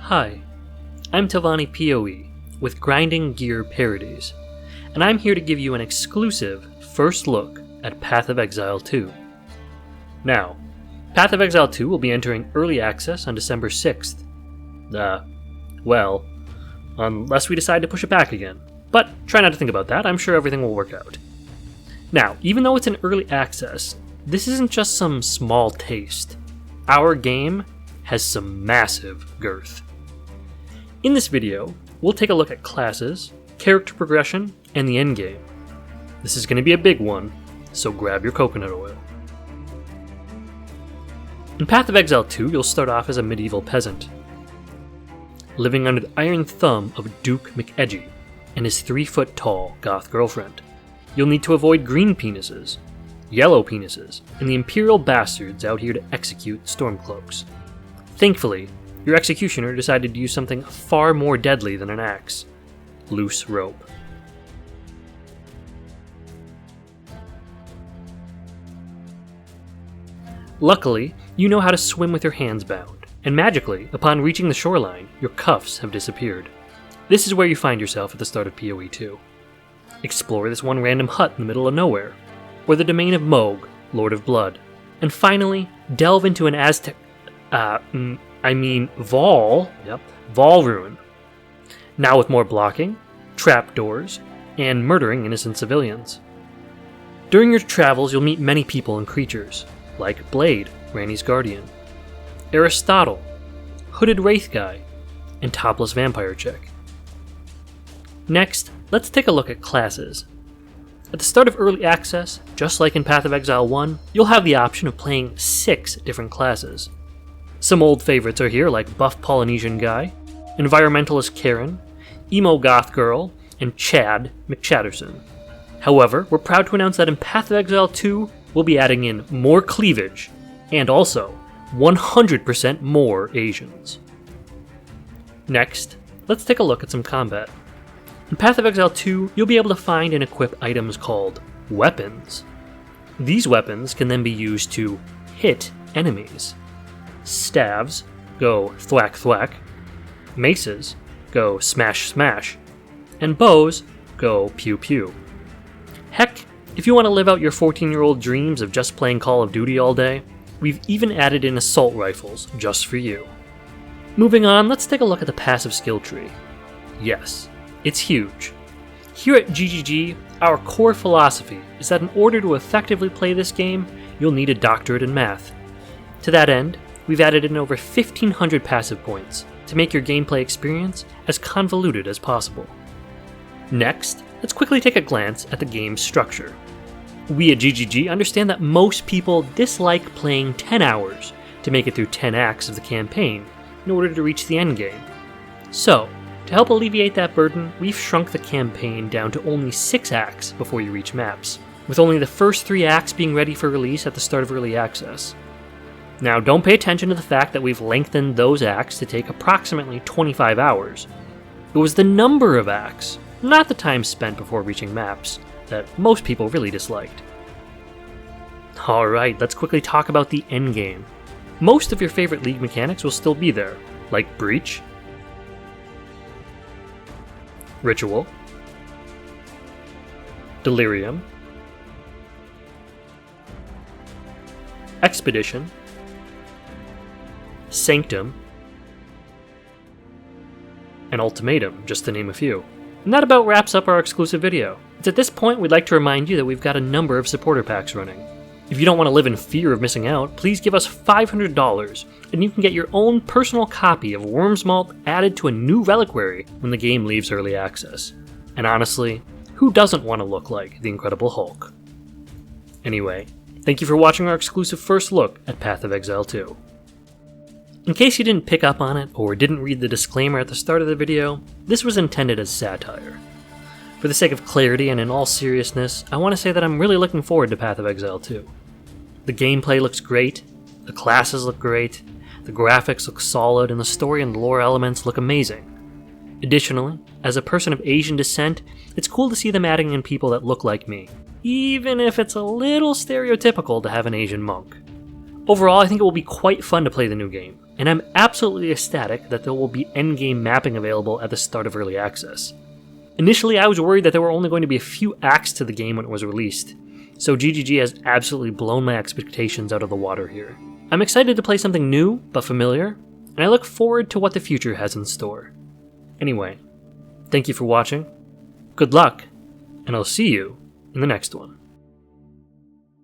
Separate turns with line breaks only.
Hi, I'm Tavani PoE with Grinding Gear Parodies, and I'm here to give you an exclusive first look at Path of Exile 2. Now, Path of Exile 2 will be entering early access on December 6th. Well, unless we decide to push it back again. But try not to think about that, I'm sure everything will work out. Now, even though it's in early access, this isn't just some small taste. Our game has some massive girth. In this video, we'll take a look at classes, character progression, and the endgame. This is going to be a big one, so grab your coconut oil. In Path of Exile 2, you'll start off as a medieval peasant, living under the iron thumb of Duke McEdgy and his 3-foot-tall goth girlfriend. You'll need to avoid green penises, yellow penises, and the Imperial bastards out here to execute Stormcloaks. Thankfully, your executioner decided to use something far more deadly than an axe: loose rope. Luckily, you know how to swim with your hands bound, and magically, upon reaching the shoreline, your cuffs have disappeared. This is where you find yourself at the start of PoE 2. Explore this one random hut in the middle of nowhere, or the domain of Moog, Lord of Blood, and finally, delve into an Vol ruin. Now with more blocking, trapdoors, and murdering innocent civilians. During your travels, you'll meet many people and creatures, like Blade, Ranni's guardian, Aristotle, Hooded Wraith Guy, and Topless Vampire Chick. Next, let's take a look at classes. At the start of early access, just like in Path of Exile 1, you'll have the option of playing 6 different classes. Some old favorites are here, like Buff Polynesian Guy, Environmentalist Karen, Emo Goth Girl, and Chad McChatterson. However, we're proud to announce that in Path of Exile 2, we'll be adding in more cleavage, and also 100% more Asians. Next, let's take a look at some combat. In Path of Exile 2, you'll be able to find and equip items called weapons. These weapons can then be used to hit enemies. Staves go thwack thwack, maces go smash smash, and bows go pew pew. Heck, if you want to live out your 14-year-old dreams of just playing Call of Duty all day, we've even added in assault rifles just for you. Moving on, let's take a look at the passive skill tree. Yes, it's huge. Here at GGG, our core philosophy is that in order to effectively play this game, you'll need a doctorate in math. To that end, we've added in over 1,500 passive points to make your gameplay experience as convoluted as possible. Next, let's quickly take a glance at the game's structure. We at GGG understand that most people dislike playing 10 hours to make it through 10 acts of the campaign in order to reach the endgame. So, to help alleviate that burden, we've shrunk the campaign down to only 6 acts before you reach maps, with only the first 3 acts being ready for release at the start of early access. Now, don't pay attention to the fact that we've lengthened those acts to take approximately 25 hours. It was the number of acts, not the time spent before reaching maps, that most people really disliked. Alright, let's quickly talk about the endgame. Most of your favorite League mechanics will still be there, like Breach, Ritual, Delirium, Expedition, Sanctum, and Ultimatum, just to name a few. And that about wraps up our exclusive video. It's at this point we'd like to remind you that we've got a number of supporter packs running. If you don't want to live in fear of missing out, please give us $500 and you can get your own personal copy of Worm's Malt added to a new reliquary when the game leaves early access. And honestly, who doesn't want to look like the Incredible Hulk? Anyway, thank you for watching our exclusive first look at Path of Exile 2. In case you didn't pick up on it or didn't read the disclaimer at the start of the video, this was intended as satire. For the sake of clarity and in all seriousness, I want to say that I'm really looking forward to Path of Exile 2. The gameplay looks great, the classes look great, the graphics look solid, and the story and lore elements look amazing. Additionally, as a person of Asian descent, it's cool to see them adding in people that look like me, even if it's a little stereotypical to have an Asian monk. Overall, I think it will be quite fun to play the new game. and I'm absolutely ecstatic that there will be endgame mapping available at the start of early access. Initially, I was worried that there were only going to be a few acts to the game when it was released, so GGG has absolutely blown my expectations out of the water here. I'm excited to play something new, but familiar, and I look forward to what the future has in store. Anyway, thank you for watching, good luck, and I'll see you in the next one.